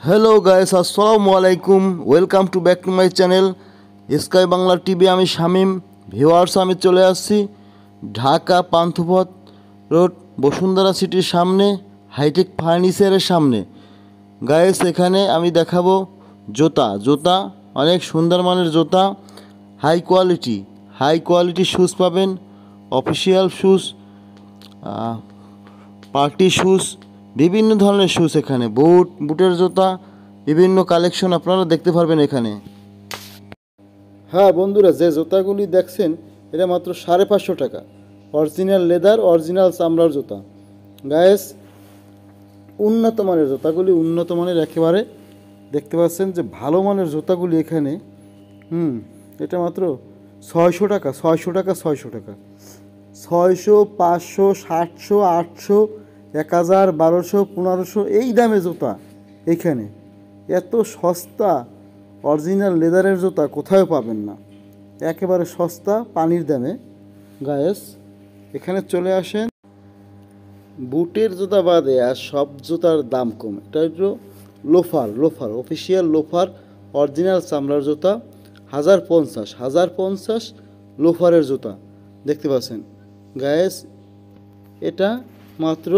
Hello guys, আসসালামু আলাইকুম। Welcome to back to my channel sky Bangla TV. আমি Shamim. Viewers, আমি চলে আসছি ঢাকা পান্থপথ রোড বসুন্ধরা সিটির সামনে, হাইটেক ফার্নিচারের সামনে। গাইস, এখানে আমি দেখাবো জুতা অনেক সুন্দর মানের জুতা, হাই কোয়ালিটি শ্যুজ পাবেন। অফিসিয়াল শ্যুজ, পার্টি শ্যুজ, বিভিন্ন ধরনের শ্যুজ, এখানে বুটের জুতা, বিভিন্ন কালেকশন আপনারা দেখতে পারবেন এখানে। হ্যাঁ বন্ধুরা, যে জুতাগুলি দেখছেন এটা মাত্র 550 টাকা। অরিজিনাল লেদার, অরিজিনাল চামড়ার জুতা। গায়েস, উন্নত মানের জুতাগুলি, উন্নত মানের একেবারে দেখতে পাচ্ছেন যে ভালো মানের জুতাগুলি এখানে। এটা মাত্র 600 টাকা, 600 টাকা, 600 টাকা, 600, 500, 700, 800, 1000, 1200, 1500 এই দামে জুতা এইখানে। এত সস্তা অরিজিনাল লেদারের জুতা কোথাও পাবেন না, একেবারে সস্তা পানির দামে। গায়েস, এখানে চলে আসেন। বুটের জুতা বাদে আর সব জুতার দাম কম। এটা হলো লোফার অফিসিয়াল লোফার, অরিজিনাল চামড়ার জুতা। 1050 লোফারের জুতা দেখতে পাচ্ছেন। গায়েস, এটা মাত্র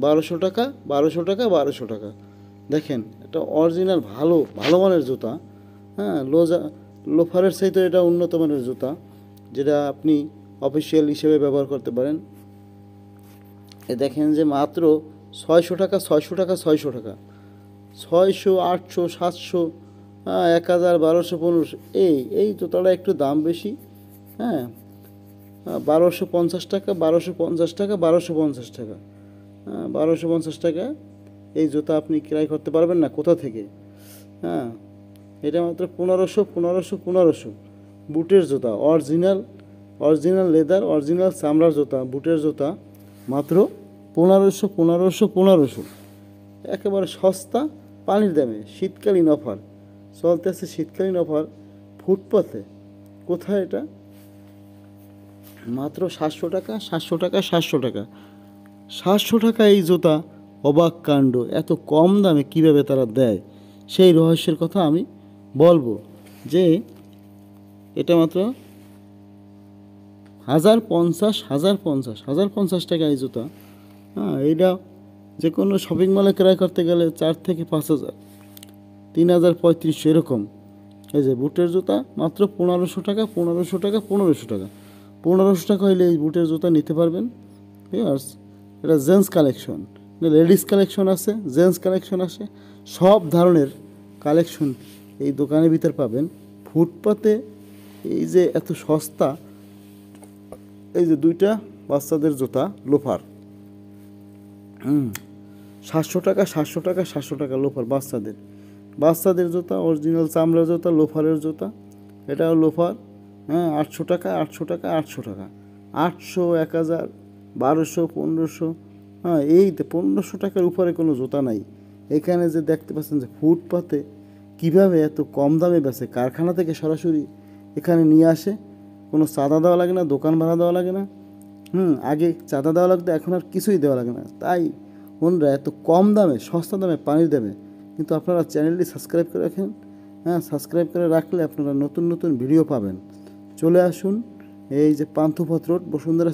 1200 টাকা, 1200 টাকা, 1200 টাকা। দেখেন, এটা অরিজিনাল ভালো মানের জুতা। হ্যাঁ, লোফারের চাইতে এটা উন্নত মানের জুতা, যেটা আপনি অফিসিয়াল হিসেবে ব্যবহার করতে পারেন। এ দেখেন যে মাত্র 600 টাকা, 600 টাকা, 600 টাকা, 600, 800, 700, 1000, 1200, 1500। এই জুতাটা একটু দাম বেশি। হ্যাঁ, 1250 টাকা, 1250 টাকা, 1250 টাকা, 1250 টাকা। এই জুতা আপনি ক্রয় করতে পারবেন না কোথা থেকে। হ্যাঁ, এটা মাত্র 1500 বুটের জুতা, অরিজিনাল লেদার, অরিজিনাল চামড়ার জুতা, বুটের জুতা মাত্র 1500 একেবারে সস্তা পানির দামে। শীতকালীন অফার চলতেছে, শীতকালীন অফার ফুটপাতে। কোথায় এটা? মাত্র 700 টাকা, 700 টাকা, 700 টাকা, 700 টাকা এই জুতা। অবাক কাণ্ড, এত কম দামে কিভাবে তারা দেয়, সেই রহস্যের কথা আমি বলবো। যে এটা মাত্র 1050 টাকা এই জুতা। হ্যাঁ, এইটা যে কোনো শপিং মলে ক্রয় করতে গেলে 4 থেকে 5000, 3000, 3500 এরকম। এই যে বুটের জুতা মাত্র 1500 টাকা, 1500 টাকা, 1500 টাকা, 1500 টাকা হইলে এই বুটের জুতা নিতে পারবেন। ঠিক আছে, এটা জেন্টস কালেকশন, লেডিস কালেকশন আছে, জেন্টস কালেকশন আছে, সব ধরনের কালেকশন এই দোকানের ভিতর পাবেন। ফুটপাতে এই যে এত সস্তা, এই যে দুইটা বাচ্চাদের জুতা লোফার, 700 টাকা, 700 টাকা, 700 টাকা লোফার বাচ্চাদের জুতা, অরিজিনাল চামড়ার জুতা, লোফারের জুতা। এটাও লোফার। 800 টাকা, 800 টাকা, 800 টাকা, 800, 1000, 1200, 1500। এই 1500 টাকার উপরে কোনো জুতা নাই এখানে। যে দেখতে পাচ্ছেন যে ফুটপাতে কিভাবে এত কম দামে বেচে, কারখানা থেকে সরাসরি এখানে নিয়ে আসে, কোনো চাঁদা দেওয়া লাগে না, দোকান ভাড়া দেওয়া লাগে না। আগে চাঁদা দেওয়া লাগতো, এখন আর কিছুই দেওয়া লাগে না। তাই ওনরা এত কম দামে, সস্তা দামে পানি দেবে। কিন্তু আপনারা চ্যানেলটি সাবস্ক্রাইব করে রাখেন। সাবস্ক্রাইব করে রাখলে আপনারা নতুন ভিডিও পাবেন। চলে আসুন এই যে পান্থপথ রোড বসুন্ধরা